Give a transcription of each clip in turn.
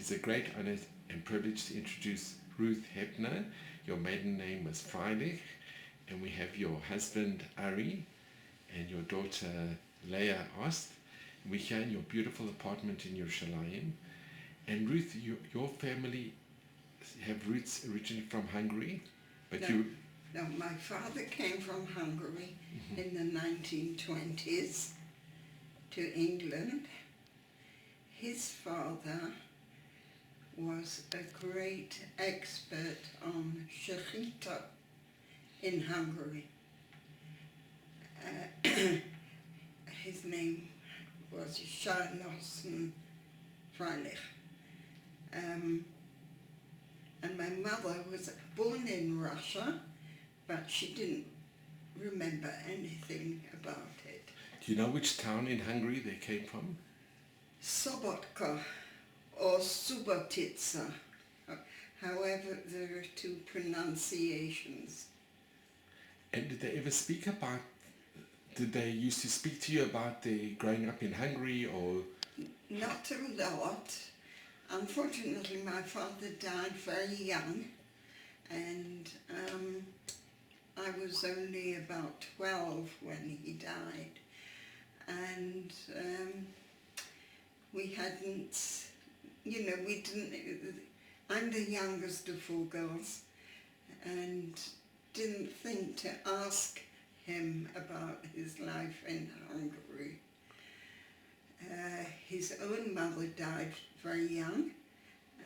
is a great honor and privilege to introduce Ruth Hepner. Your maiden name is Freilich, and we have your husband Arie and your daughter Leah Ost. We're here in your beautiful apartment in Yerushalayim. And Ruth, your family have roots originally from Hungary, but No, my father came from Hungary in the 1920s to England. His father was a great expert on shechita in Hungary. His name was Charles Freilich. And my mother was born in Russia, but she didn't remember anything about it. do you know which town in Hungary they came from? Sobotka or Subotica. However, there are two pronunciations. And did they ever speak about, did they used to speak to you about their growing up in Hungary, or? Not a lot. Unfortunately, my father died very young, and I was only about 12 when he died. And we hadn't, we didn't, I'm the youngest of 4 girls, and didn't think to ask him about his life in Hungary. His own mother died very young,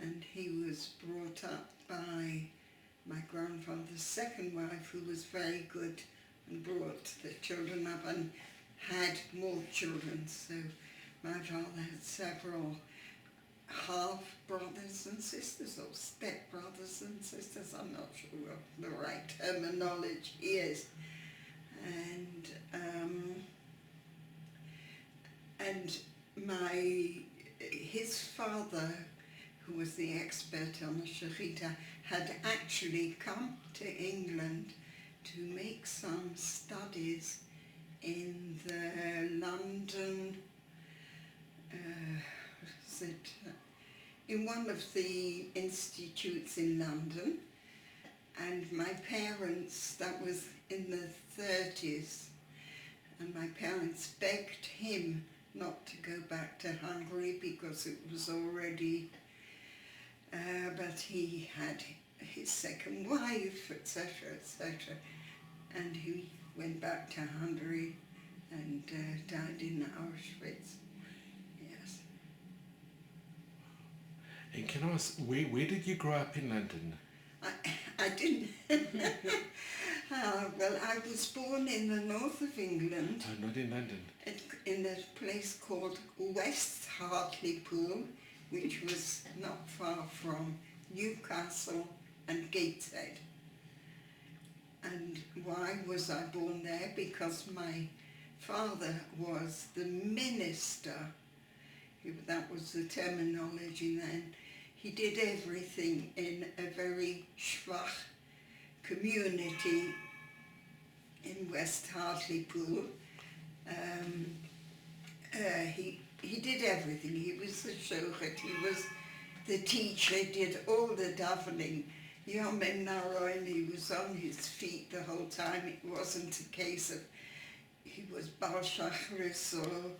and he was brought up by my grandfather's second wife, who was very good and brought the children up and had more children. So my father had several half brothers and sisters, or step brothers and sisters. I'm not sure what the right terminology is. And his father, who was the expert on the shechita, had actually come to England to make some studies in the London, in one of the institutes in London. And my parents, that was in the 30s, and my parents begged him not to go back to Hungary because it was already, but he had his second wife, etc., etc. And he went back to Hungary and died in Auschwitz. Yes. And can I ask, where did you grow up in London? I didn't. Well, I was born in the north of England. Oh, not in London. In a place called West Hartlepool, which was not far from Newcastle and Gateshead. And why was I born there? Because my father was the minister. That was the terminology then. He did everything in a very schwach community in West Hartlepool. He did everything. He was the shochet, he was the teacher, he did all the davening. Yom Naroin, he was on his feet the whole time. It wasn't a case of he was Baal Shachris, or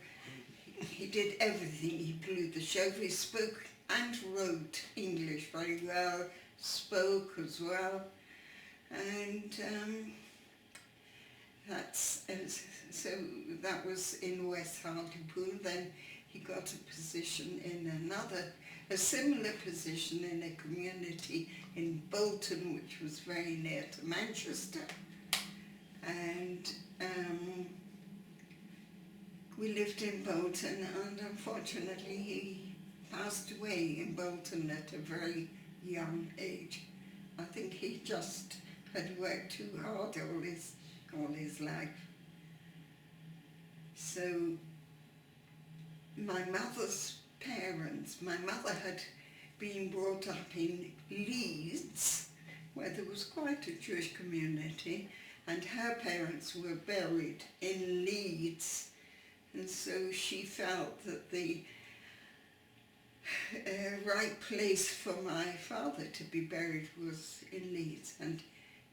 he did everything. He blew the shofar, he spoke and wrote English very well, spoke as well. And so that was in West Hartlepool. Then he got a position in a similar position in a community in Bolton, which was very near to Manchester. And we lived in Bolton, and unfortunately he passed away in Bolton at a very young age. I think he just had worked too hard all his life. So my mother's parents, my mother had been brought up in Leeds, where there was quite a Jewish community, and her parents were buried in Leeds, and so she felt that the right place for my father to be buried was in Leeds, and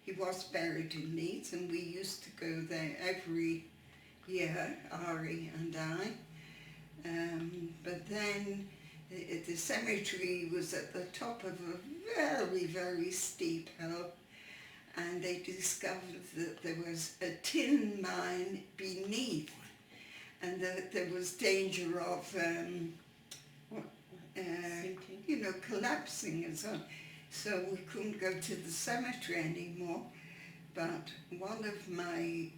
he was buried in Leeds, and we used to go there every year, Arie and I. But then the cemetery was at the top of a very, very steep hill, and they discovered that there was a tin mine beneath, and that there was danger of collapsing and so on. So we couldn't go to the cemetery anymore. But one of my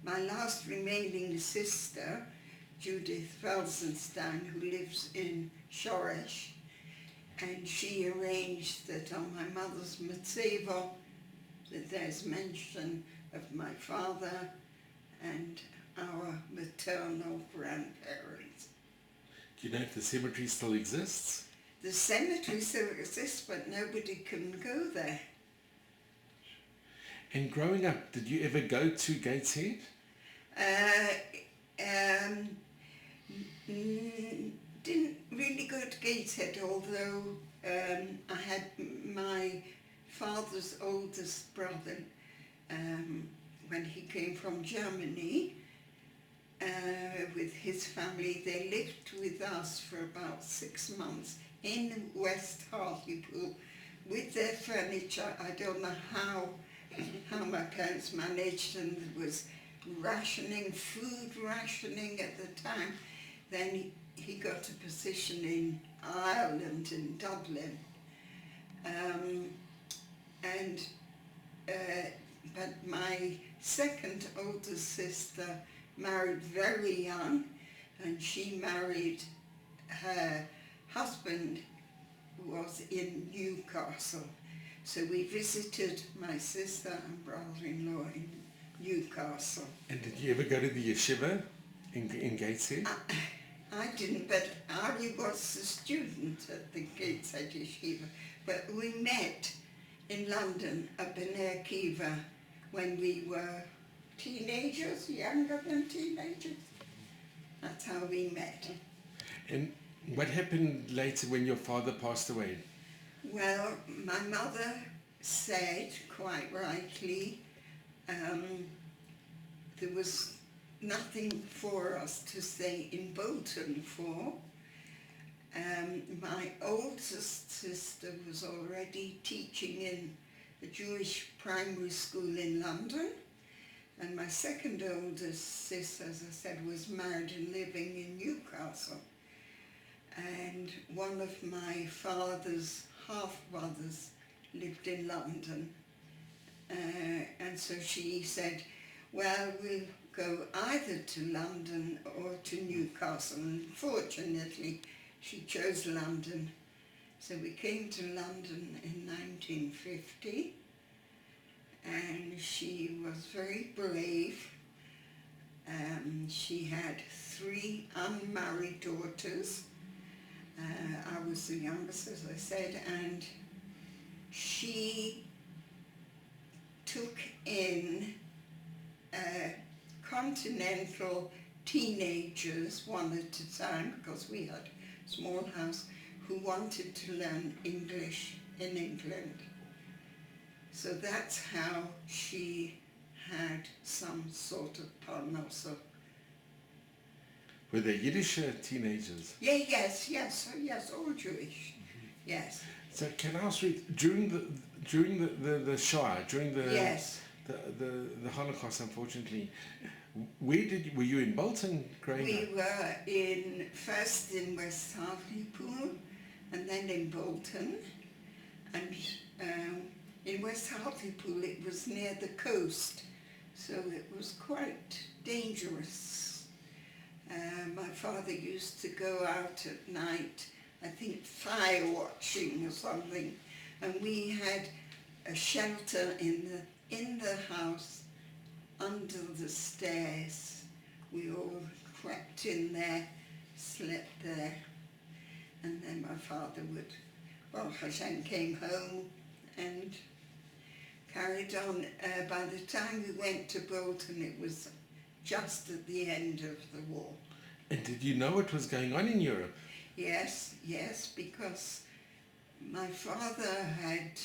my last remaining sister, Judith Felsenstein, who lives in Shoresh, and she arranged that on my mother's matzeva that there's mention of my father and our maternal grandparents. Do you know if the cemetery still exists? The cemetery still exists, but nobody can go there. And growing up, did you ever go to Gateshead? Didn't really go to Gateshead, although I had my father's oldest brother, when he came from Germany, with his family. They lived with us for about 6 months in West Hartlepool with their furniture. I don't know how my parents managed, and there was rationing, food rationing at the time. Then he got a position in Ireland, in Dublin, but my second oldest sister married very young, and she married, her husband was in Newcastle. So we visited my sister and brother-in-law in Newcastle. And did you ever go to the yeshiva in Gateshead? I didn't, but Arie was a student at the Gateshead Yeshiva. But we met in London at B'nai Akiva when we were teenagers, younger than teenagers. That's how we met. And what happened later when your father passed away? Well, my mother said, quite rightly, there was nothing for us to stay in Bolton for. My oldest sister was already teaching in a Jewish primary school in London, and my second oldest sister, as I said, was married and living in Newcastle. And one of my father's half-brothers lived in London, and so she said, well, we'll go either to London or to Newcastle, and fortunately she chose London. So we came to London in 1950, and she was very brave. She had 3 unmarried daughters. I was the youngest, as I said, and she took in continental teenagers one at a time, because we had a small house, who wanted to learn English in England. So that's how she had some sort of parnasa. Were they Yiddish teenagers? Yeah, yes, all Jewish, yes. So can I ask you, during the Shoah, during the Yes. the Holocaust, unfortunately, were you in Bolton growing up? We were first in West Hartlepool, and then in Bolton. And in West Hartlepool it was near the coast, so it was quite dangerous. My father used to go out at night, I think fire watching or something, and we had a shelter in the house under the stairs. We all crept in there, slept there, and then my father would, well, Hashem came home and carried on. By the time we went to Bolton, it was just at the end of the war. And did you know what was going on in Europe? Yes, yes, because my father had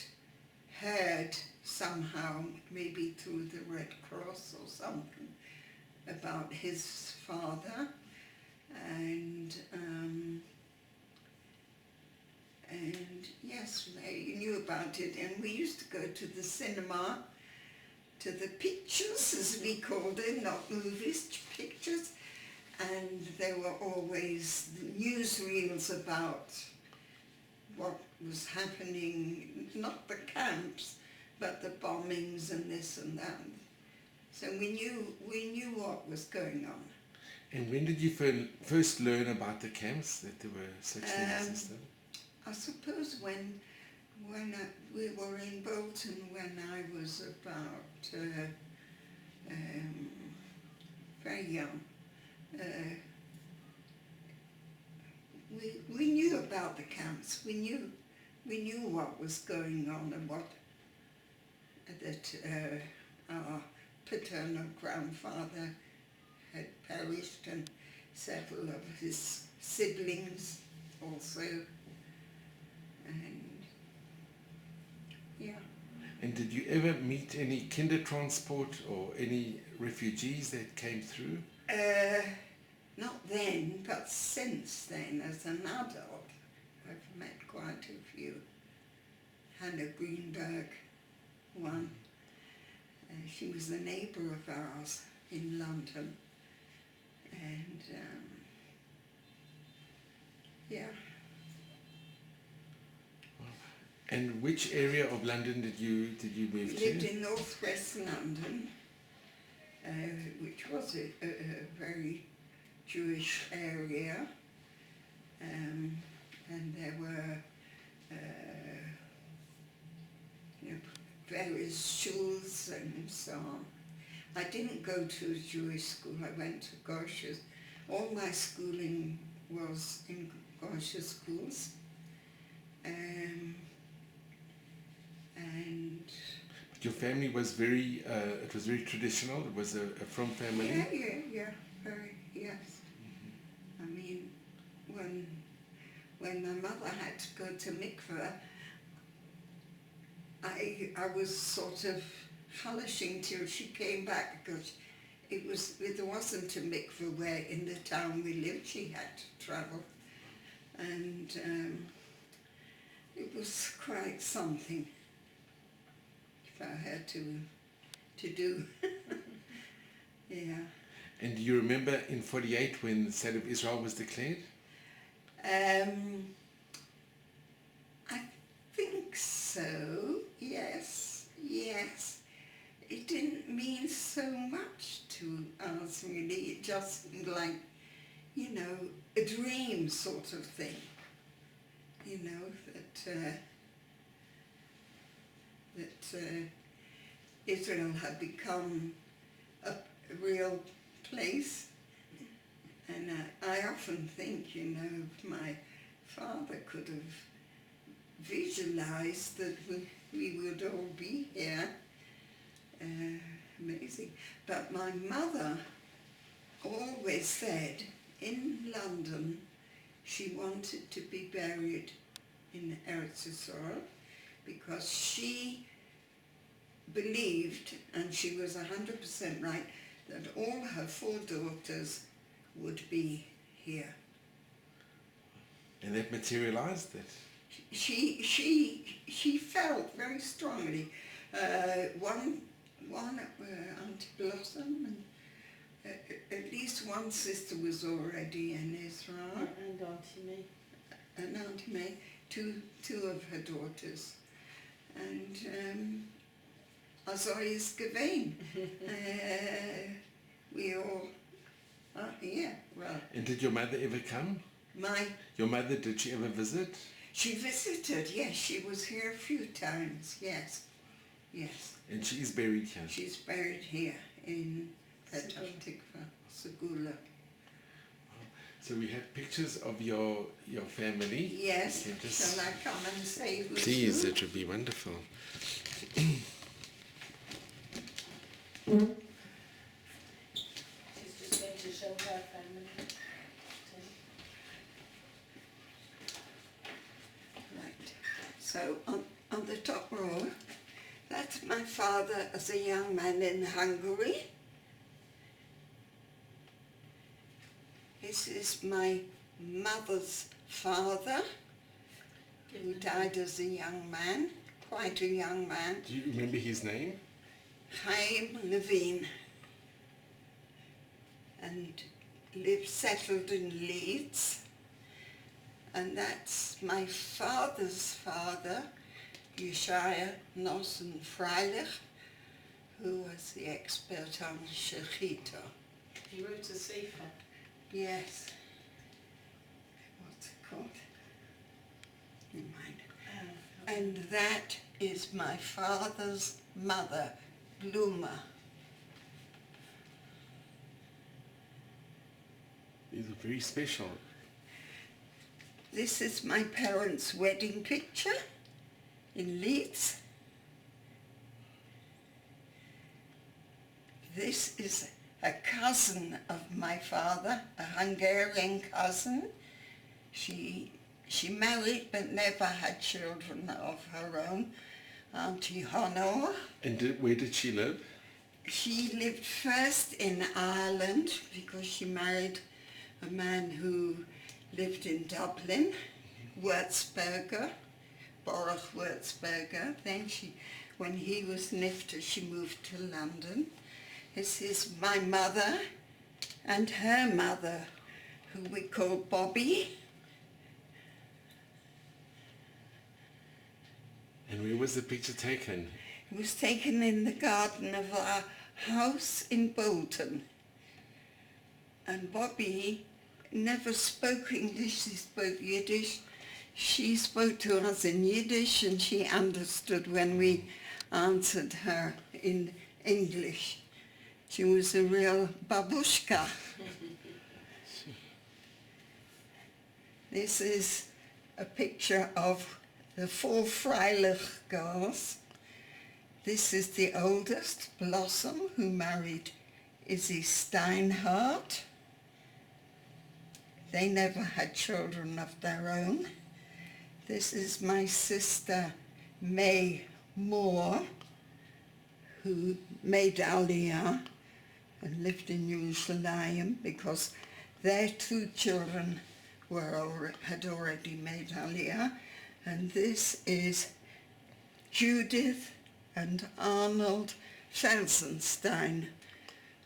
heard somehow, maybe through the Red Cross or something, about his father, and yes, they knew about it, and we used to go to the cinema, to the pictures, as we called it, not movies, pictures, and there were always newsreels about what was happening, not the camps, but the bombings and this and that. So we knew what was going on. And when did you first learn about the camps, that there were such things as that? I suppose when we were in Bolton when I was about very young. We knew about the camps. We knew what was going on and what that our paternal grandfather had perished, and several of his siblings also, and yeah. And did you ever meet any kindertransport or any refugees that came through? Not then, but since then, as an adult, I've met quite a few. Hannah Greenberg, one. She was a neighbour of ours in London, and yeah. And which area of London did you move to? We lived in northwest London, which was a very Jewish area, and there were various shuls and so on. I didn't go to a Jewish school, I went to Gosher. All my schooling was in Gosher schools. And But your family was very, it was very traditional, it was a from family? yeah, very, yes. I mean, when my mother had to go to mikveh, I was sort of relishing till she came back, because there wasn't a mikveh where in the town we lived. She had to travel, and it was quite something for her to do. Yeah. And do you remember in 48 when the state of Israel was declared? I think so, yes. It didn't mean so much to us, really. It just seemed like, a dream sort of thing. That Israel had become a real place. And I often think, if my father could have visualized that we would all be here. Amazing. But my mother always said in London she wanted to be buried in Eretz Yisrael, because she believed, and she was 100% right, that all her 4 daughters would be here. And that materialized that? She felt very strongly. One Auntie Blossom, and at least one sister was already in Israel. And Auntie May. And Auntie May, two of her daughters. And Azoy's Gavain. We all, yeah, well. And did your mother ever come? Your mother, did she ever visit? She visited, yes. She was here a few times, yes. And she is buried here? She's buried here in Petah Tikva, Segula. So we have pictures of your family. Yes. Shall I come and say who's Please, who? it would be wonderful. She's just going to show her family. So on the top row, that's my father as a young man in Hungary. This is my mother's father, who died as a young man, quite a young man. Do you remember his name? Chaim Levine, and settled in Leeds. And that's my father's father, Yeshaya Nosson Freilich, who was the expert on Shechita. He wrote a sefer. Yes. What's it called? Never mind. And that is my father's mother, Bluma. These are very special. This is my parents' wedding picture in Leeds. This is a cousin of my father, a Hungarian cousin. She married but never had children of her own, Auntie Honor. And where did she live? She lived first in Ireland because she married a man who lived in Dublin, Würzburger, Boris Würzburger. Then when he was nifter, she moved to London. This is my mother and her mother, who we call Bobby. And where was the picture taken? It was taken in the garden of our house in Bolton. And Bobby never spoke English, she spoke Yiddish. She spoke to us in Yiddish and she understood when we answered her in English. She was a real babushka. This is a picture of the 4 Freilich girls. This is the oldest, Blossom, who married Izzy Steinhardt. They never had children of their own. This is my sister, May Moore, who made Aliyah and lived in Jerusalem because their 2 children had already made Aliyah. And this is Judith and Arnold Felsenstein,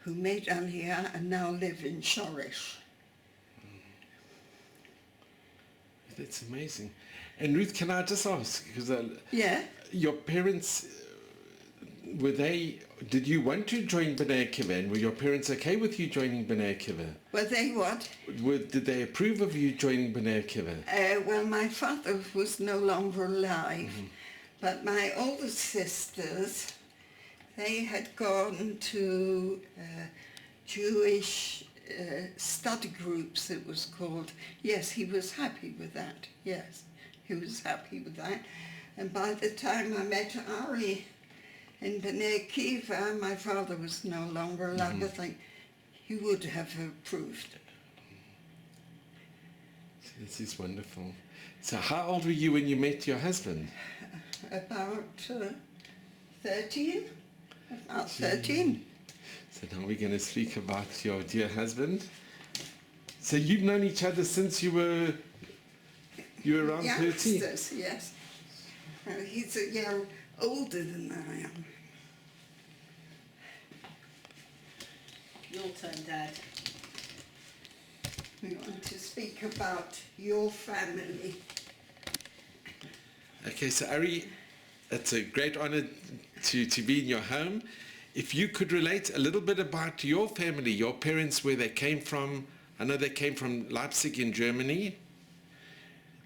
who made Aliyah and now live in Shoresh. That's amazing. And Ruth, can I just ask, because Yeah. your parents, did you want to join B'nai Akiva, and were your parents okay with you joining B'nai Akiva? Were they what? Did they approve of you joining B'nai Akiva? Well, my father was no longer alive, but my older sisters, they had gone to Jewish study groups, it was called. Yes, he was happy with that. Yes, he was happy with that. And by the time I met Arie in B'nai Akiva, my father was no longer alive. I think he would have approved. This is wonderful. So how old were you when you met your husband? About 13. About 13. So now we're going to speak about your dear husband. So you've known each other since you were around 13? Youngsters, yes. He's a year older than I am. Your turn, Dad. We want to speak about your family. Okay, so Arie, it's a great honor to be in your home. If you could relate a little bit about your family, your parents, where they came from. I know they came from Leipzig in Germany.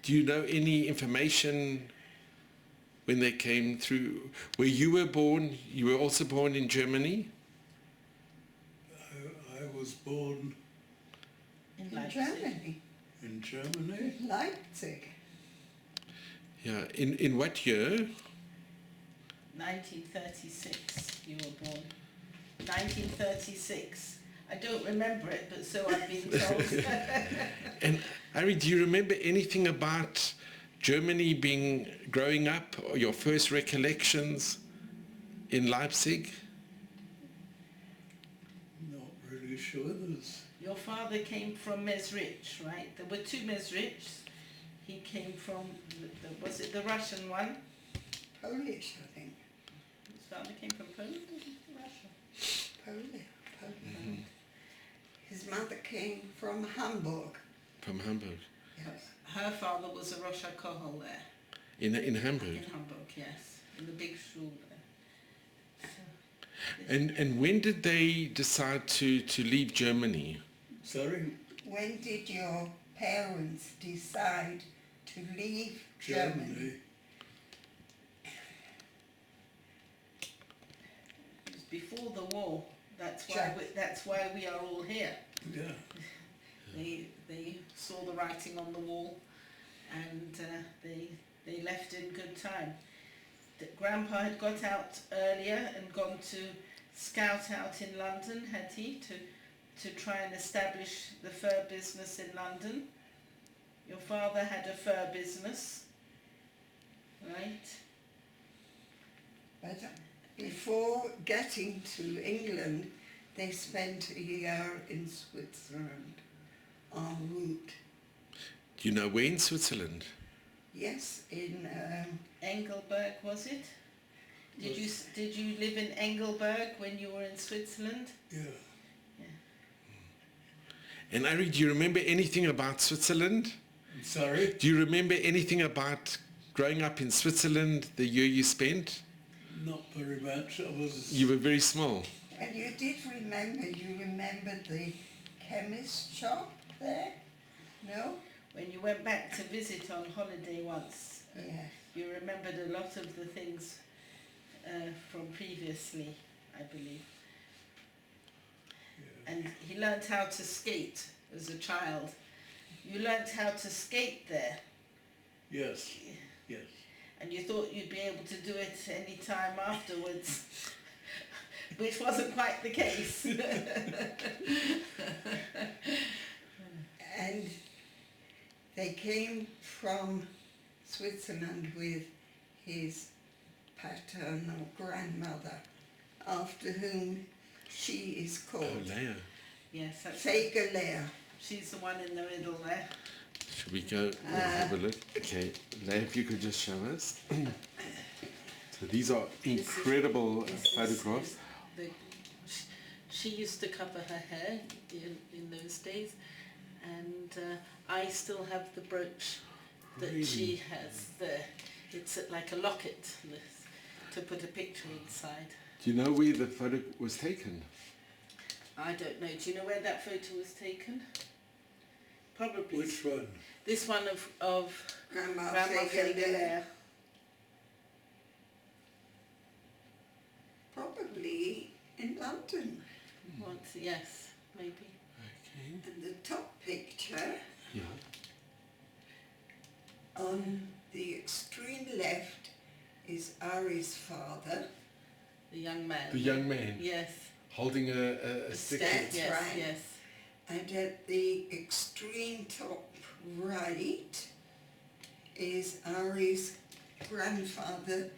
Do you know any information when they came through? Where you were born, you were also born in Germany? I was born In Germany. in Germany. Leipzig. Yeah, in what year? 1936 you were born. 1936. I don't remember it, but so I've been told. And Arie, do you remember anything about Germany being growing up, or your first recollections in Leipzig? Not really sure. There's Your father came from Mesrich, right? There were two Mesrichs. He came from, was it the Russian one? Polish, I think. His father came from Poland or Russia? Polish. His mother came from Hamburg. From Hamburg. Yes. Her father was a Rosh Kohol there. In Hamburg. In Hamburg, yes. In the big shul there. So, And when did they decide to leave Germany? sorry, When did your parents decide to leave Germany? Germany. it was before the war. Sure. That's why we are all here. Yeah. They saw the writing on the wall, and they left in good time. Grandpa had got out earlier and gone to scout out in London, had he, to try and establish the fur business in London. Your father had a fur business, right? But before getting to England, they spent a year in Switzerland en route. Do you know where in Switzerland? Yes, in Engelberg, was it? Did you live in Engelberg when you were in Switzerland? Yeah. And Arie, do you remember anything about Switzerland? Sorry, Do you remember anything about growing up in Switzerland, the year you spent? not very much. I was. You were very small. and you remembered the chemist shop there? No? When you went back to visit on holiday once, Yes. you remembered a lot of the things from previously, I believe. Yeah. And he learnt how to skate as a child. You learnt how to skate there, Yes. Yes. and you thought you'd be able to do it any time afterwards, which wasn't quite the case. And they came from Switzerland with his paternal grandmother, after whom she is Oh, called Leia. Yes, that's Fegelea. she's the one in the middle there. Should we go have a look? Okay, Leia, if you could just show us. So these are incredible photographs. She used to cover her hair in those days, and I still have the brooch that Really? she has there. It's like a locket to put a picture inside. Do you know where the photo was taken? I don't know. Do you know where that photo was taken? Probably Which one? this one of Grandma Grandma Fegelea. Fegelea. Probably in London. Once, yes, maybe. Okay. And the top picture Yeah. on the extreme left is Arie's father. The young man. The young man Yes. holding a stick. That's Yes, right. yes. And at the extreme top right is Arie's grandfather,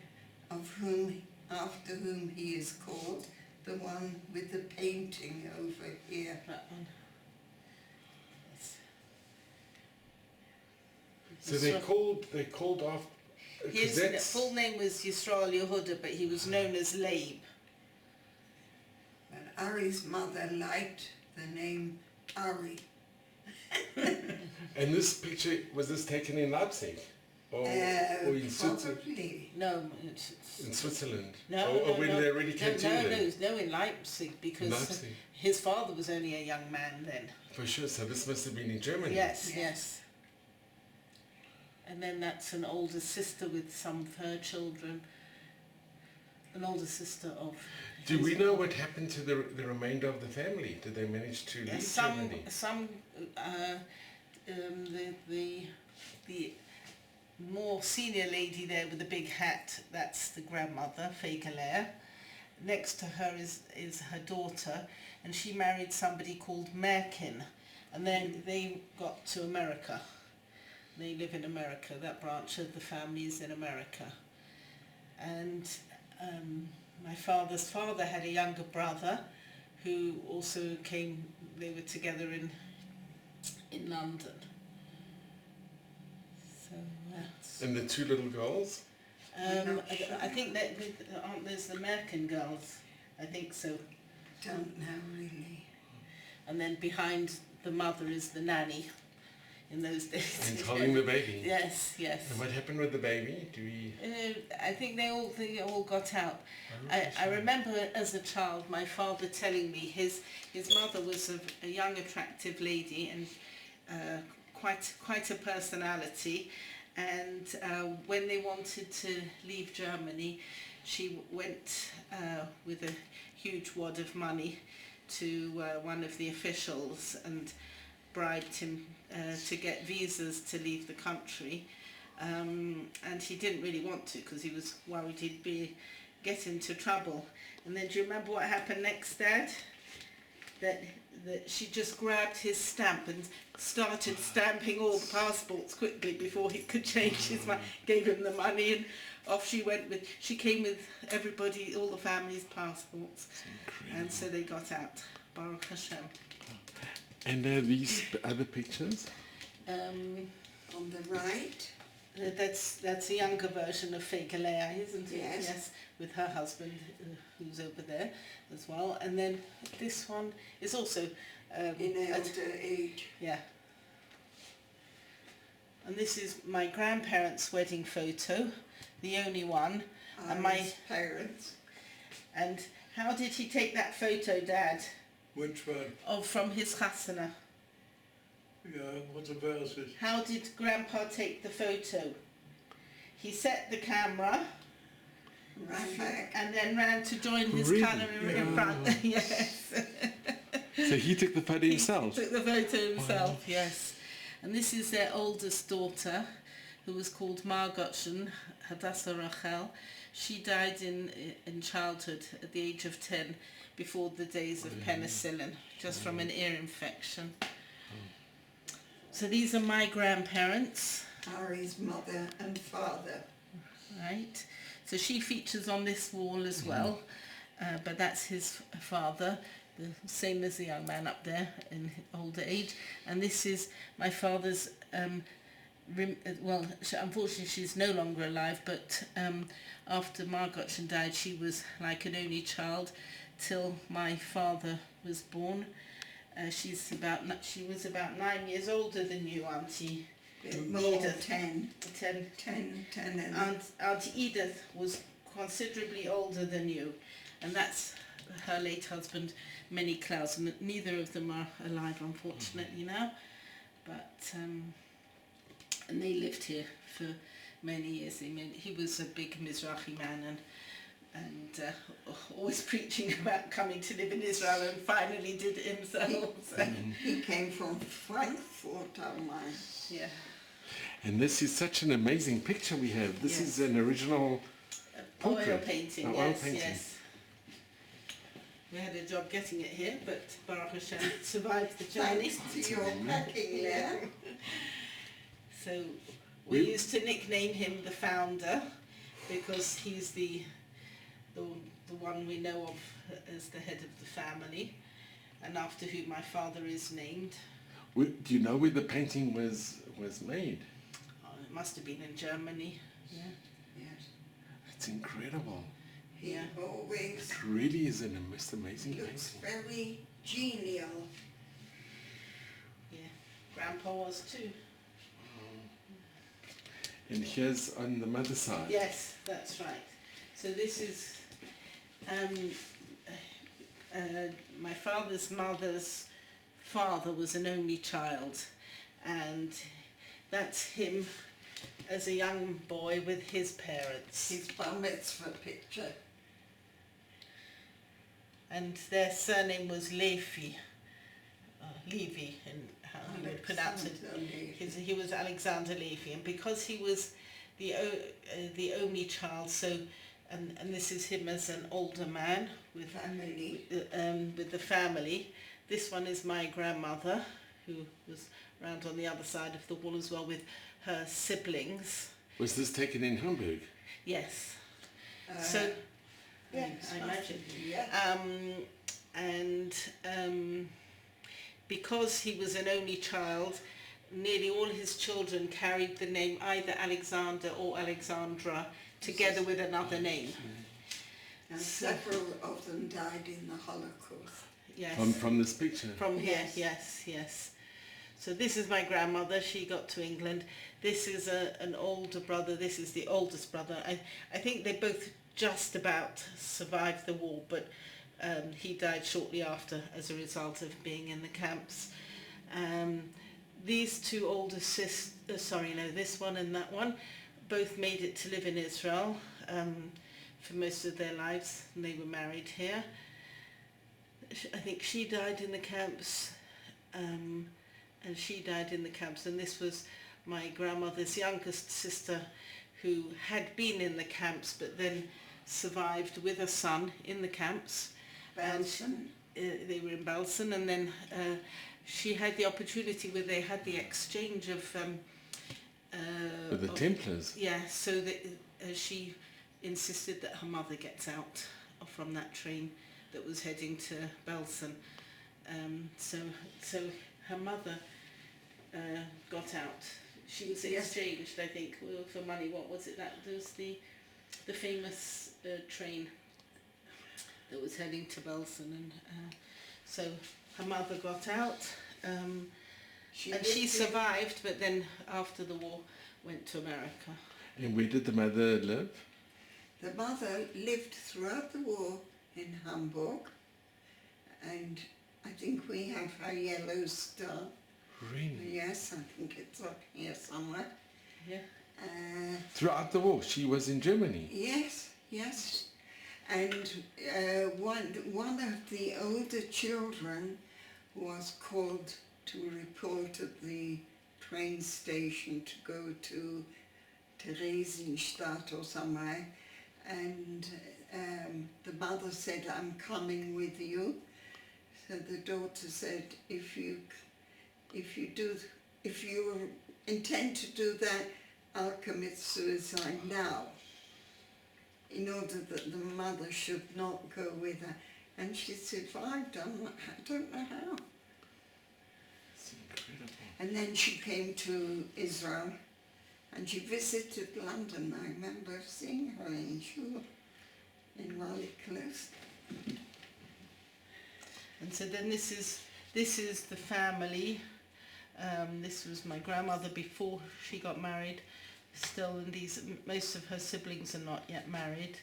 after whom he is called, the one with the painting over here. That one. Yes. So they called off. His full name was Yisrael Yehuda, but he was known as Leib. But Arie's mother liked the name Arie. And this picture, was this taken in Leipzig? Or in Switzerland? Probably. No, In Switzerland? no, or when they already came to England? no, in Leipzig, because Leipzig. his father was only a young man then. For sure, so this must have been in Germany. Yes, Yes. yes. And then that's an older sister with some of her children. An older sister of... Do his we know mother. what happened to the remainder of the family? Did they manage to leave Germany? The more senior lady there with the big hat, that's the grandmother, Fegelea. Next to her is her daughter, and she married somebody called Merkin, and then they got to America. they live in America. That branch of the family is in America. And my father's father had a younger brother who also came, they were together in London. So And the two little girls? I think that aren't those the American girls? I think so. Don't know really. And then behind the mother is the nanny in those days. And holding the baby? Yes, yes. And what happened with the baby? Do we... I think they all got out. I remember as a child my father telling me his mother was a young attractive lady and quite a personality, and when they wanted to leave Germany she went with a huge wad of money to one of the officials and bribed him to get visas to leave the country, and he didn't really want to because he was worried he'd get into trouble. And then do you remember what happened next, Dad? That she just grabbed his stamp and started stamping all the passports quickly before he could change his mind, gave him the money, and off she went she came with everybody, all the family's passports, and so they got out. Baruch Hashem. And these other pictures? On the right, That's a younger version of fake Leah, isn't it? Yes. Yes, with her husband who's over there as well. And then this one is also in elder age. yeah. And this is my grandparents' wedding photo, the only one. And Arie's parents. And how did he take that photo, Dad? Which one? Oh, from his chasana. Yeah, what about it? How did Grandpa take the photo? He set the camera Ran back. and then ran to join his Really? camera in front. Yes. So he took the photo himself? He took the photo himself, yes. And this is their oldest daughter, who was called Margotchen Hadassah Rachel. She died in childhood at the age of 10, before the days of penicillin, just from an ear infection. So these are my grandparents. Arie's mother and father. Right, so she features on this wall as well, but that's his father, the same as the young man up there in older age. And this is my father's, unfortunately she's no longer alive, but after Margotchen died she was like an only child till my father was born. She was about 9 years older than you, Auntie. More, Edith. 10. 10. And Auntie Edith was considerably older than you, and that's her late husband, Manny Klaus, and neither of them are alive, unfortunately, now. But and they lived here for many years. He was a big Mizrahi man and always preaching about coming to live in Israel, and finally did it himself. he came from Frankfurt am Main. Yeah. And this is such an amazing picture we have. This Yes. is an original Oil portrait. painting, Oil yes, painting. yes. We had a job getting it here, but Baruch Hashem survived the journey. Thanks to your packing there. So we used to nickname him the founder because he's the one we know of as the head of the family, and after whom my father is named. Do you know where the painting was made? Oh, it must have been in Germany. Yeah. Yes. It's incredible. He Yeah. always It really is an most amazing looks painting. very genial. Yeah. Grandpa was too. And here's on the mother's side. Yes, that's right. So this is my father's mother's father was an only child, and that's him as a young boy with his parents. His bar mitzvah picture. And their surname was Levi, and how you would pronounce it. He was Alexander Levy, and because he was the only child, so and this is him as an older man with Family. with the family. This one is my grandmother, who was round on the other side of the wall as well, with her siblings. Was this taken in Hamburg? Yes. Uh, So, yes, I imagine. Yeah. Because he was an only child, nearly all his children carried the name either Alexander or Alexandra together with another name. And several of them died in the Holocaust. Yes. From this picture? From here, Yes. yes. So this is my grandmother. She got to England. This is an older brother. This is the oldest brother. I think they both just about survived the war, but he died shortly after as a result of being in the camps. These two older sisters, this one and that one, both made it to live in Israel for most of their lives, and they were married here. I think she died in the camps, and she died in the camps, and this was my grandmother's youngest sister, who had been in the camps but then survived with a son in the camps. Belsen. And they were in Belsen, and then she had the opportunity where they had the exchange of With the Templars? yeah, so that she insisted that her mother gets out from that train that was heading to Belsen. So her mother got out. She was exchanged, I think, for money. What was it? That was the famous train that was heading to Belsen, and so her mother got out, and she survived, but then after the war went to America. And where did the mother live? The mother lived throughout the war in Hamburg, and I think we have her yellow star. Really? Yes, I think it's up here somewhere. Yeah. Throughout the war, she was in Germany? Yes. And one of the older children was called to report at the train station to go to Theresienstadt or somewhere, and the mother said, "I'm coming with you." So the daughter said, if you intend to do that, I'll commit suicide now, in order that the mother should not go with her. And she survived. I don't know how. It's incredible. And then she came to Israel, and she visited London. I remember seeing her in Shul, in Raleigh Close. And so then this is the family. This was my grandmother before she got married. Still, and most of her siblings are not yet married.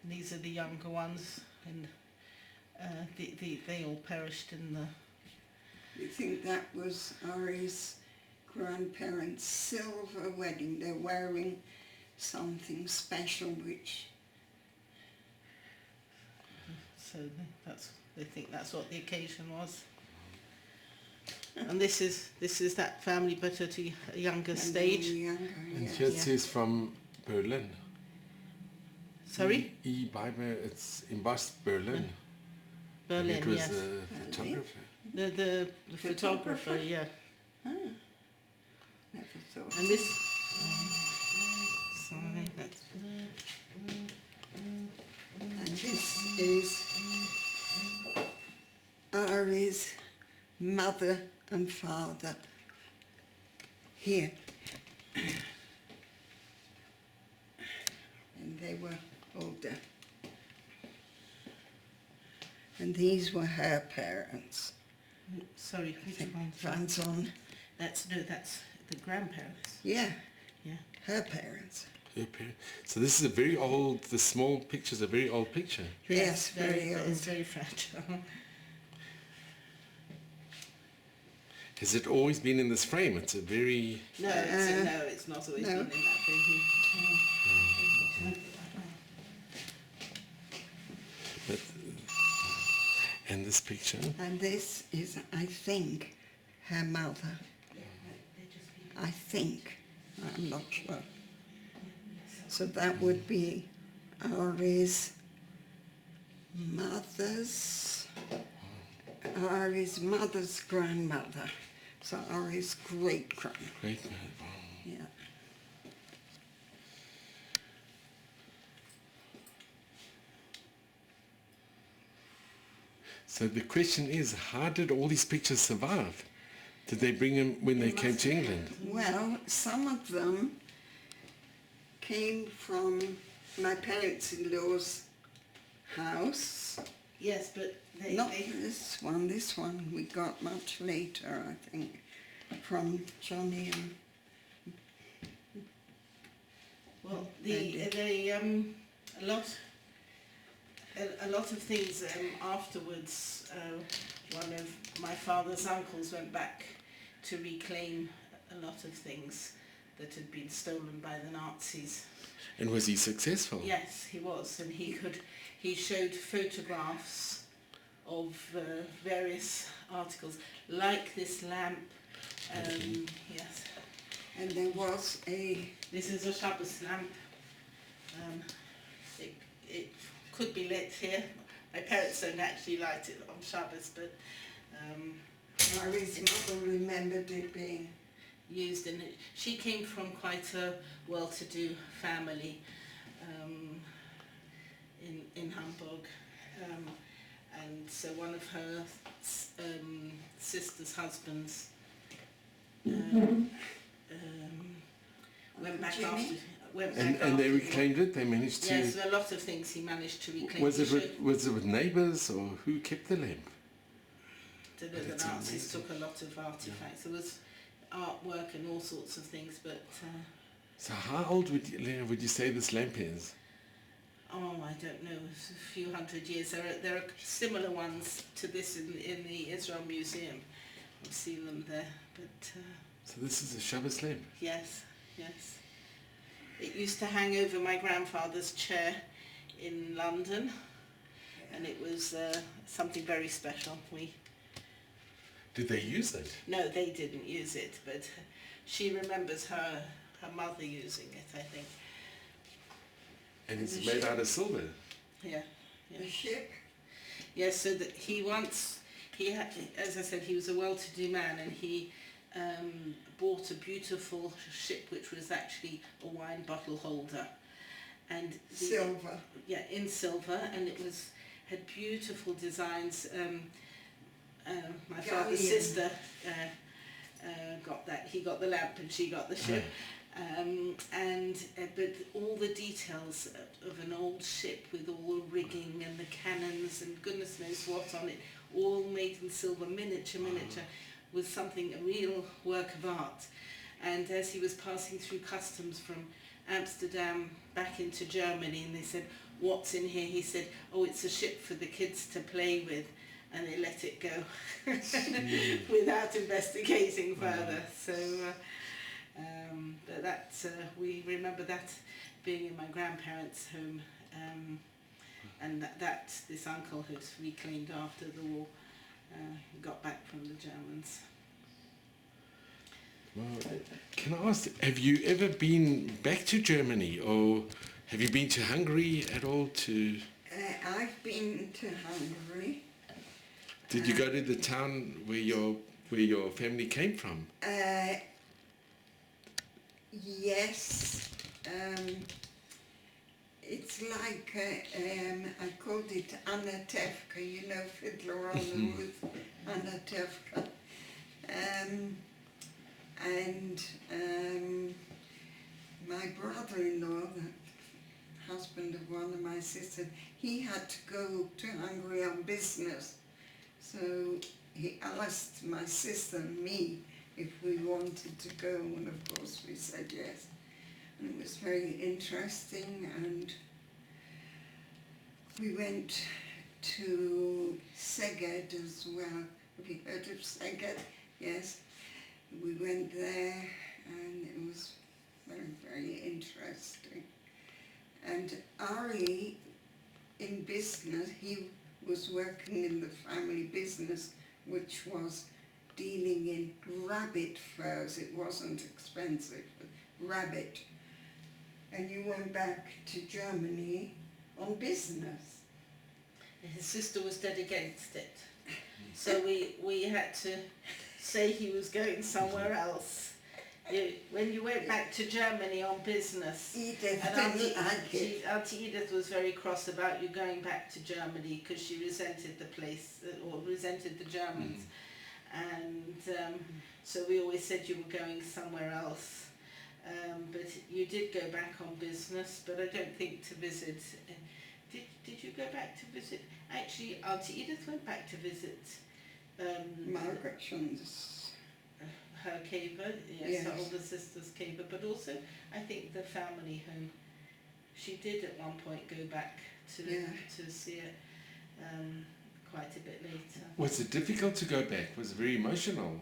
And these are the younger ones, and they all perished in the. You think that was Arie's grandparents' silver wedding? They're wearing something special, which. So they think that's what the occasion was. And this is that family, but at a younger stage. And here it says from Berlin. Sorry? Bible, it's embossed Berlin. Berlin, it was yes. the photographer. The photographer, yeah. Ah, never thought. And this. Sorry, that's. And this is Arie's mother and father here. And they were older. And these were her parents. Sorry, I which think one? Franz on. That's the grandparents. Yeah, Yeah. her parents. So this is a very old, the small picture is a very old picture. Yes, very old. It's very fragile. Has it always been in this frame? It's a very... No, it's not always no. been in that frame. But, and this picture? And this is, I think, her mother. I think. I'm not sure. So that would be Arie's mother's grandmother. So Arie's great-grandmother. Great man. Yeah. So the question is, how did all these pictures survive? Did they bring them when they came to England? Well, some of them came from my parents-in-law's house. Yes, but Not this one we got much later, I think, from Johnny and well, a lot of things afterwards. One of my father's uncles went back to reclaim a lot of things that had been stolen by the Nazis. And was he successful? Yes, he was, and he showed photographs of various articles, like this lamp. Yes. And there was This is a Shabbos lamp. It could be lit here. My parents don't actually light it on Shabbos, but Arie's mother remembered it being used in it. She came from quite a well-to-do family in Hamburg, and so one of her sister's husbands went back Jimmy? after. Went back And after they the war. reclaimed it? They managed to... Yes, a lot of things he managed to reclaim. Was it with neighbours or who kept the lamp? The That's Nazis amazing. took a lot of artifacts. There was artwork and all sorts of things, but So how old would you say this lamp is? I don't know, it's a few hundred years. There are similar ones to this in the Israel Museum. I've seen them there, but So this is a Shabbos lamp. yes. It used to hang over my grandfather's chair in London, and it was something very special. Did they use it? No, they didn't use it, but she remembers her mother using it, I think. And it's made out of silver. Yeah. the ship. Yes, so that he had, as I said, he was a well-to-do man, and he bought a beautiful ship which was actually a wine bottle holder, and Silver. Yeah, in silver, and it had beautiful designs. My father's Galleon. sister got that. He got the lamp, and she got the ship. But all the details of an old ship with all the rigging and the cannons and goodness knows what on it, all made in silver, miniature, was something, a real work of art. And as he was passing through customs from Amsterdam back into Germany, and they said, "What's in here?" He said, "Oh, it's a ship for the kids to play with," and they let it go without investigating further. So. But we remember that being in my grandparents' home, and that this uncle had reclaimed after the war, got back from the Germans. Well, can I ask, have you ever been back to Germany, or have you been to Hungary at all? I've been to Hungary. Did you go to the town where your family came from? Yes, it's like, I called it Anna Tefka, you know, Fiddler on the Roof, Anna Tefka. My brother-in-law, the husband of one of my sisters, he had to go to Hungary on business. So he asked my sister and me if we wanted to go, and of course we said yes. And it was very interesting, and we went to Szeged as well. Have you heard of Szeged? Yes. We went there, and it was very, very interesting. And Arie, in business, he was working in the family business, which was dealing in rabbit furs. It wasn't expensive, but rabbit. And you went back to Germany on business. His sister was dead against it, so we had to say he was going somewhere else, When you went back to Germany on business, Edith and didn't like it. Auntie Edith was very cross about you going back to Germany because she resented the place, or resented the Germans. And so we always said you were going somewhere else. But you did go back on business, but I don't think to visit. Did you go back to visit? Actually, Auntie Edith went back to visit Margaret Shon's. her caber, yes, her older sister's caber, but also I think the family home. She did at one point go back to see it quite a bit later. Was it difficult to go back? Was it very emotional?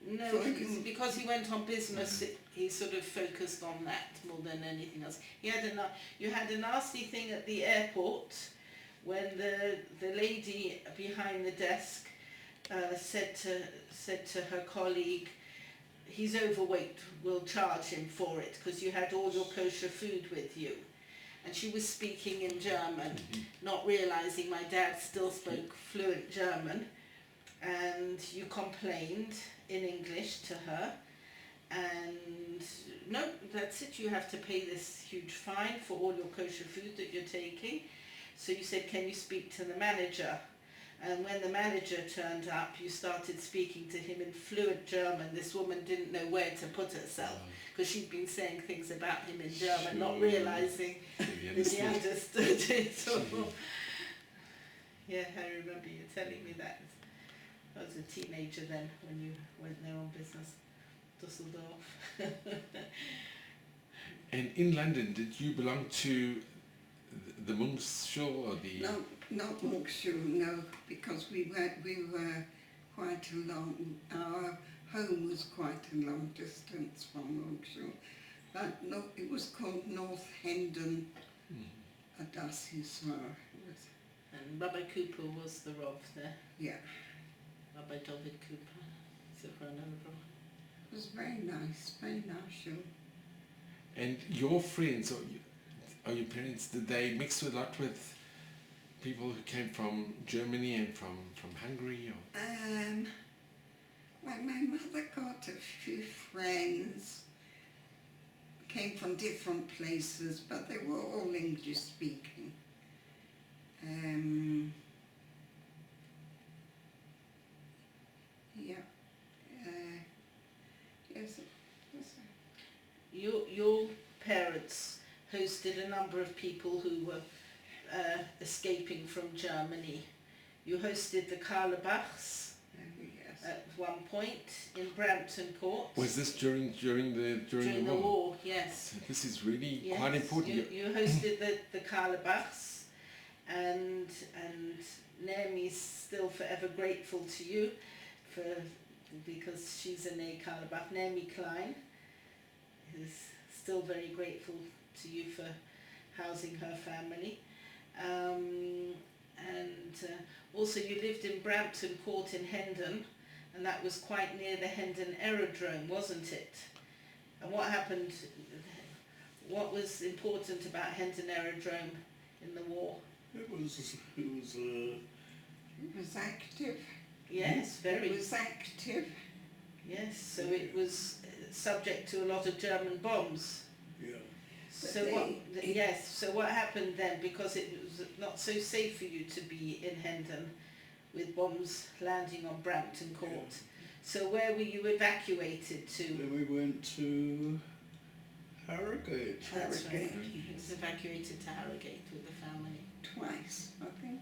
No, because he went on business, he sort of focused on that more than anything else. You had a nasty thing at the airport when the lady behind the desk said to her colleague, he's overweight, we'll charge him for it because you had all your kosher food with you. And she was speaking in German, not realising my dad still spoke fluent German, and you complained in English to her, and no, that's it, you have to pay this huge fine for all your kosher food that you're taking. So you said, can you speak to the manager? And when the manager turned up, you started speaking to him in fluent German. This woman didn't know where to put herself because she'd been saying things about him in German, not realising that he understood it all. Yeah, I remember you telling me that. I was a teenager then when you went there on business, Dusseldorf. And in London, did you belong to the Munkshaw or the... No, not Munkshaw, no, because we were quite a long, our home was quite a long distance from Munkshaw. But no, it was called North Hendon, Adasiswar. And Rabbi Cooper was the Rav there. Yeah. Rabbi David Cooper. It was very nice show. And your friends or your parents, did they mix a lot with people who came from Germany and from Hungary? Or? Well, my mother got a few friends, came from different places, but they were all English speaking. Yes. Your parents hosted a number of people who were escaping from Germany. You hosted the Karlebachs at one point in Brampton Court. Was this during the war? Yes. So this is really quite important. You hosted the Karlebachs, and Naomi's still forever grateful to you because she's a Ney Karlebach. Naomi Klein is still very grateful to you for housing her family. Also you lived in Brampton Court in Hendon, and that was quite near the Hendon Aerodrome, wasn't it? And what happened, what was important about Hendon Aerodrome in the war? It was active. Yes, very. It was active. Yes, so it was subject to a lot of German bombs. Yeah. So what happened then? Because it was not so safe for you to be in Hendon with bombs landing on Brampton Court. Yeah. So where were you evacuated to? Then we went to Harrogate. That's right. He was evacuated to Harrogate with the family. Twice, I think.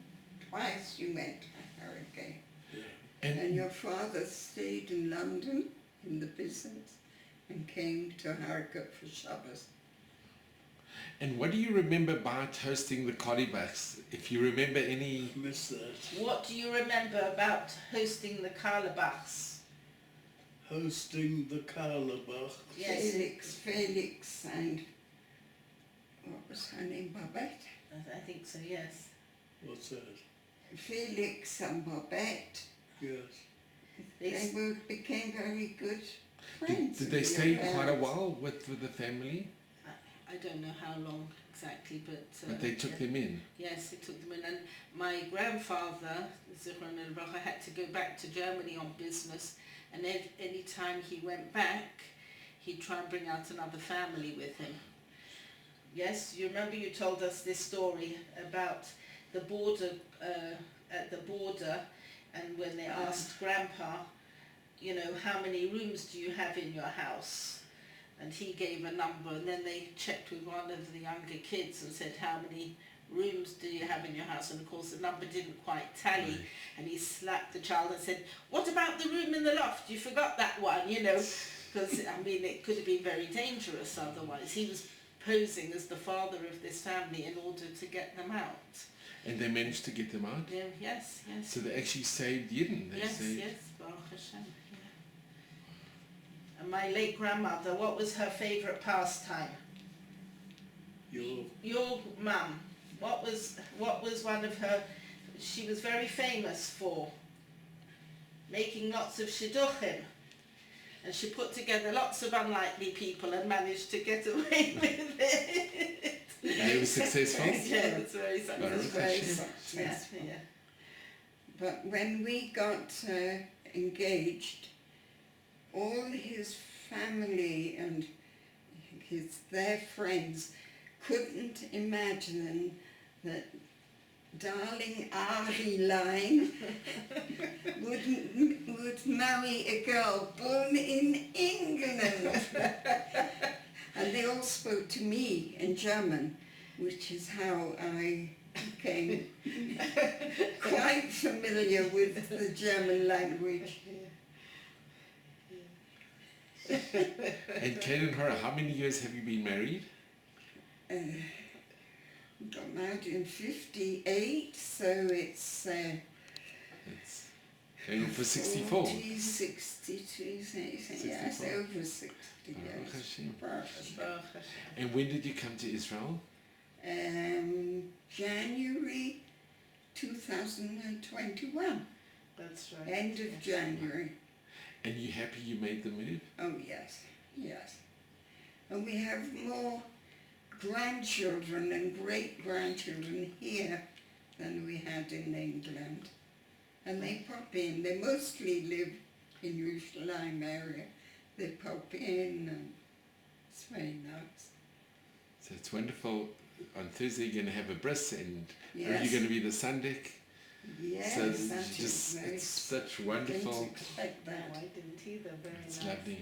Twice you went to Harrogate. Yeah. And your father stayed in London in the business and came to Harrogate for Shabbos. And what do you remember about hosting the Karlebachs? If you remember any... I missed that. What do you remember about hosting the Karlebachs? Hosting the Karlebachs? Yes. Felix and... what was her name? Babette? I think so, yes. What's that? Felix and Babette. Yes. They became very good friends. Did they stay quite a while with the family? I don't know how long exactly, but they took them in? Yes, they took them in. And my grandfather, Zichron el Bracha, had to go back to Germany on business, And any time he went back, he'd try and bring out another family with him. Yes, you remember you told us this story about the border, at the border, and when they asked Grandpa, you know, how many rooms do you have in your house? And he gave a number, and then they checked with one of the younger kids and said, how many rooms do you have in your house? And of course the number didn't quite tally, Right. and he slapped the child and said, what about the room in the loft? You forgot that one, you know, because I mean it could have been very dangerous otherwise. He was posing as the father of this family in order to get them out. And they managed to get them out? Yeah, yes, yes. So they actually saved Yidden. They Yes, saved... yes, Baruch Hashem, yeah. And my late grandmother, what was her favourite pastime? Your mum. What was one of her, she was very famous for? Making lots of shidduchim. And she put together lots of unlikely people and managed to get away with it. And it was successful? Yeah, it's very successful. Very Yeah, successful. yeah. But when we got engaged, all his family and their friends couldn't imagine that darling Arie line would marry a girl born in England. And they all spoke to me in German, which is how I became quite familiar with the German language. And Kate and Hora, how many years have you been married? Got married in 58, so it's It's going on for 64. 40, 62, yes, 64. over 60 Baruch years. Hashem. Baruch Hashem. Baruch Hashem. And when did you come to Israel? January 2021, That's right. end of January. And you happy you made the move? Oh yes, yes. And we have more grandchildren and great-grandchildren here than we had in England. And they pop in. They mostly live in Jerusalem area. They pop in and it's very nice. So it's wonderful. On Thursday you're going to have a bris and are you Yes. going to be the Sunday? Yes, So that it's is just, very it's such didn't wonderful. expect No, that. I didn't either. Very It's nice. lovely.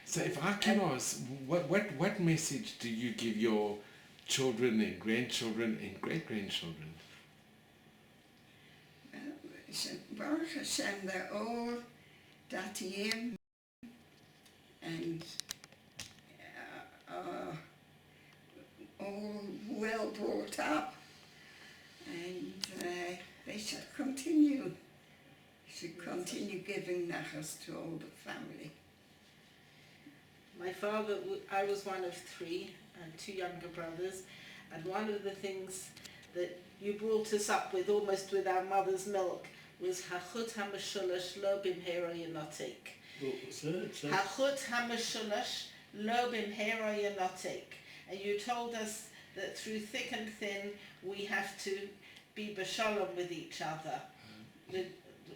So if I can ask, what message do you give your children and grandchildren and great-grandchildren? Baruch Hashem, they're all Datiim and all well brought up, and they should continue. Giving nachas to all the family. My father, I was one of three, and two younger brothers, and one of the things that you brought us up with, almost with our mother's milk, was Hachut HaMeshulash Lo Bimhera Yanotek. What was that? Hachut HaMeshulash Lo Bimhera Yanotek. And you told us that through thick and thin we have to be b'shalom with each other.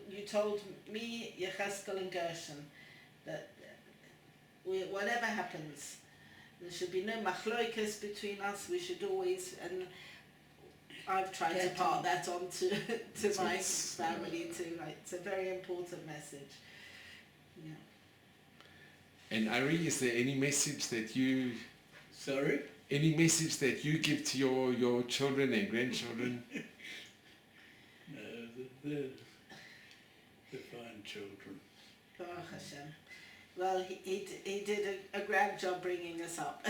You told me, Yecheskel and Gershon, that whatever happens, there should be no machloikas between us. We should always, and I've tried to part that on to my family too. Right? It's a very important message. Yeah. And Arie, is there any message that you... Sorry? Any message that you give to your children and grandchildren? No, they're fine children. Baruch Hashem. Well, he did a grand job bringing us up.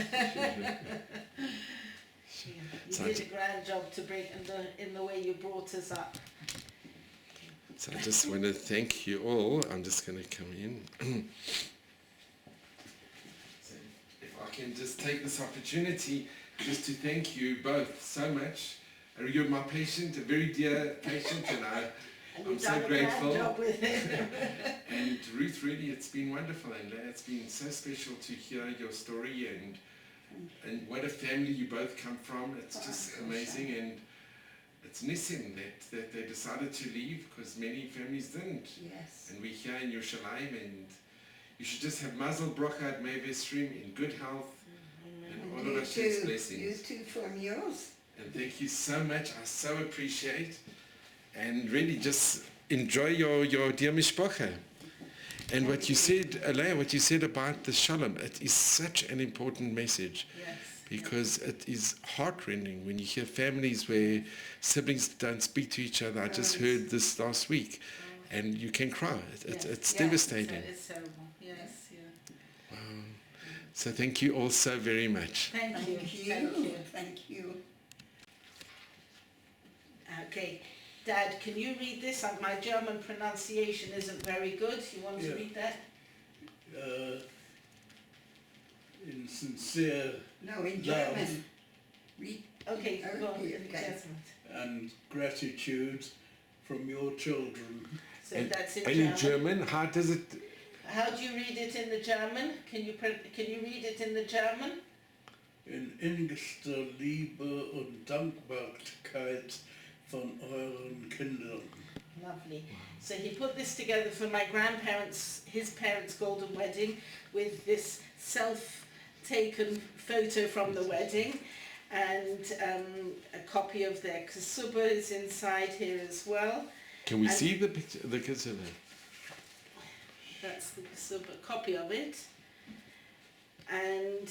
You did a grand job to bring in the way you brought us up. So I just want to thank you all. I'm just going to come in. So if I can just take this opportunity just to thank you both so much. You're my patient, a very dear patient, and And I'm you've so done a grateful. grand job with it. And Ruth, really, it's been wonderful, and it's been so special to hear your story and what a family you both come from. It's just amazing, and it's Nissim that they decided to leave because many families didn't. Yes. And we're here in Yerushalayim, and you should just have Mazel Bracha at Stream in good health and all of Hashem's blessings. You too from yours. And thank you so much. I so appreciate. And really just enjoy your dear mishpacha. And what you said, Alea, what you said about the shalom, it is such an important message. Yes. Because it is heart-rending when you hear families where siblings don't speak to each other. I just heard this last week, and you can cry. It's devastating. It's terrible. Yes, yeah. Wow. So thank you all so very much. Thank you. Thank you. Okay. Dad, can you read this? My German pronunciation isn't very good. You want to read that? In sincere No, in love German. Okay, go on. Okay. and gratitude from your children. So And, that's in and German. in German, how does it? How do you read it in the German? Can you read it in the German? In innigster Liebe und Dankbarkeit von euren Kindern. Lovely. So he put this together for my grandparents, his parents' golden wedding, with this self-taken photo from the wedding, and a copy of their ksuba is inside here as well. Can we see the picture, the ksuba? That's the ksuba, copy of it. And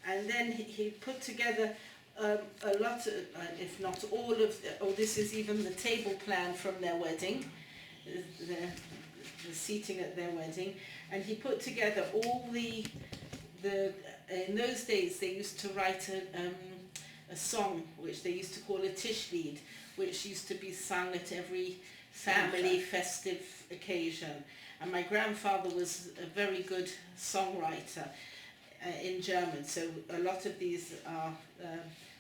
then he put together a lot of, if not all of, this is even the table plan from their wedding, the seating at their wedding, and he put together all the in those days they used to write a song which they used to call a tishlied, which used to be sung at every family festive occasion. And my grandfather was a very good songwriter in German, so a lot of these are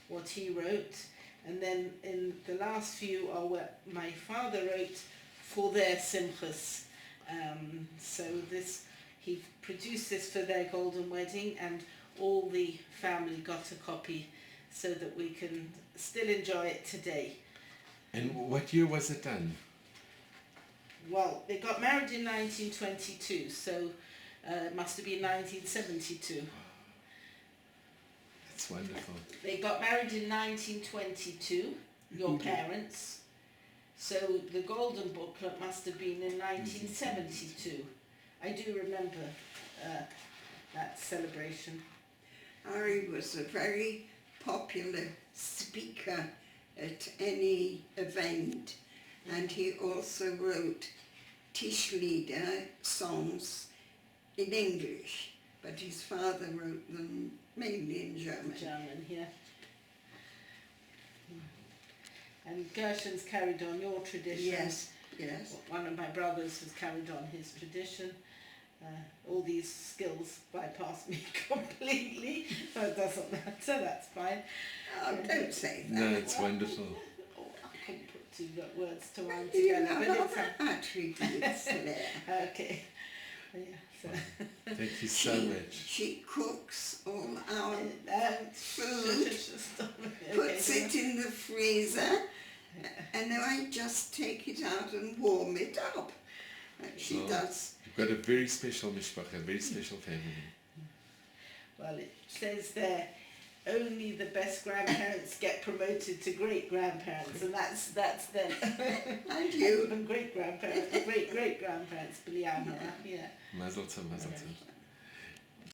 what he wrote. And then in the last few are what my father wrote for their simchas. So he produced this for their golden wedding, and all the family got a copy so that we can still enjoy it today. And what year was it done? Well, they got married in 1922, so it must have been 1972. That's wonderful. They got married in 1922, your parents. So the golden booklet must have been in 1972. I do remember that celebration. Arie was a very popular speaker at any event, and he also wrote Tischlieder songs in English, but his father wrote them mainly in German. German, yeah. And Gershon's carried on your tradition. Yes, yes. One of my brothers has carried on his tradition. All these skills bypass me completely, but it doesn't matter, that's fine. Oh, don't say that. No, it's wonderful. Oh, I couldn't put two words to one You together, know, but it's attributes there. okay. Yeah, so. Thank you so much. She cooks all our food, puts it in the freezer, and then I just take it out and warm it up. And she does. You've got a very special mishpacha, a very special family. Well, it says there, only the best grandparents get promoted to great grandparents, and that's them. And you. Even great grandparents, great grandparents, yeah. Mazel tov, mazel tov.